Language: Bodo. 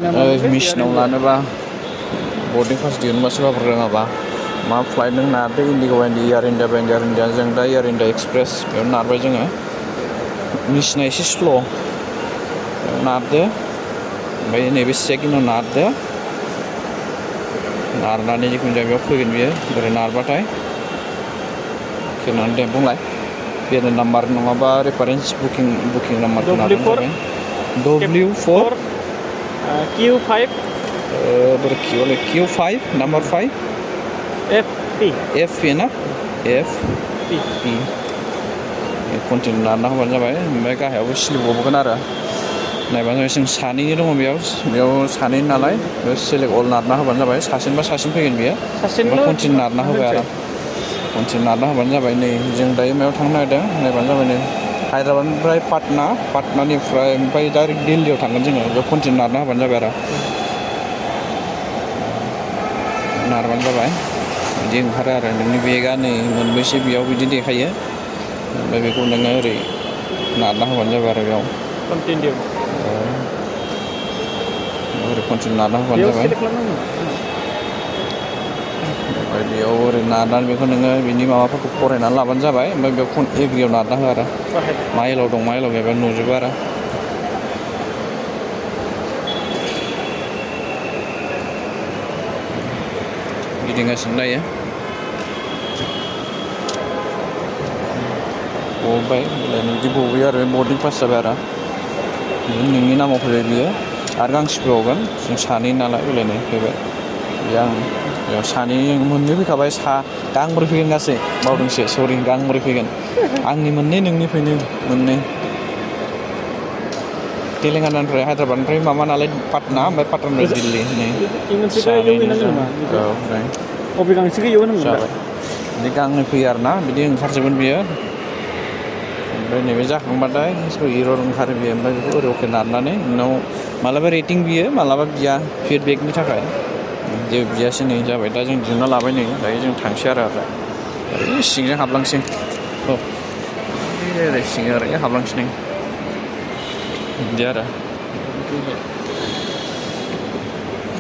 मिशनाव लानोबा बर्डिं पास दिहुनबा सोरबाफोर रोङाबा मा फ्लाइट नों नारदो इन्डिग' बायदि एयार इन्डिया बायदि एयार इन्डिया जों दा एयार इन्डिया एक्सप्रेस बेयाव नारबाय जोङो मिशना एसे स्ल' नारदो ओमफ्राय नैबे सेकेन्डआव नारदो नारनानै जिखुनु जाया बेयाव फैगोन बियो ओरै नारबाथाय खेवनानै दे बुंलाय बेनो नाम्बार नङाबा रेफारेन्स बुकिं नाम्बारखौ नारबानो जाबाय W4 Q5 Q5 number 5 F ना FP कन्टिनिउ नारना होबानो जाबाय ओमफ्राय गाहायावबो स्लिप गबोगोन आरो नायबानो जाबाय जों सानैनि दङ बेयाव सानै नालाय बेयाव सेलेक्ट अल नारना होबानो जाबाय सासेनिबा सासेनि फैगोन बियो कन्टिनिउ नारना होबाय आरो कन्टिनिउ नारना होबानो जाबाय नै जों दायो मायाव थांनो नागिरदों नायबानो जाबाय नै हायद्राबादनिफ्राय पाटनानिफ्राय ओमफ्राय डाइरेक्ट दिल्लीयाव थांगोन जोङो बेयाव कन्टिनिउ नारना होबानो जाबाय आरो नारबानो जाबाय बिदि ओंखारो आरो नोंनि बेगआ नै मोनबैसे बेयाव बिदि देखायो ओमफ्राय बेखौ नोङो ओरै नारना होबानो जाबाय आरो बेयाव कन्टिनिउ ओरै कन्टिनिउ नारना होबानो जाबाय ओमफ्राय बेयाव ओरै नारनानै बेखौ नोङो बिनि माबाफोरखौ फरायनानै लाबानो जाबाय ओमफ्राय बेयाव एग्रियाव नारना हो आरो मा एलाव दं मा एलाव गैया बेयाव नुजोबो आरो गिदिंगासिनो दायो गबाय बिदि गबोयो आरो बर्डिं पास जाबाय आरो नोंनि नामाव फैबाय बियो आरो गांसे फैबावगोन जों सानै नालाय बेलायनो फैबाय बेयो आं बेयाव सानै मोननै फैखाबाय गांब्रै फैगोन गासै बावदोंसो सरि गांब्रै फैगोन आंनि मोननै नोंनिफ्रायनो मोननै तेलेंगानानिफ्राय हायद्राबादनिफ्राय माबा नालाय पाटना ओमफ्राय पाटनानिफ्राय दिल्ली नै बबे गांसेखौ इयाव होनांगौ जाबाय बिदि गांनै फैयो आरो ना बिदि ओंखारजोबगोन बियो ओमफ्राय नैबे जाखांबाथाय इरर ओंखारो बियो ओमफ्राय बेखौ ओरै अके नारनानै उनाव मालाबा रेटिं बियो मालाबा बिया फिडबेकनि थाखाय जेबो बियासै नै जाबाय दा जों दिहुनना लाबाय नै दायो जों थांसै आरो ओरै सिंजों हाबलांसै ओरै सिंजों ओरै हाबलांसै नै बिदि आरो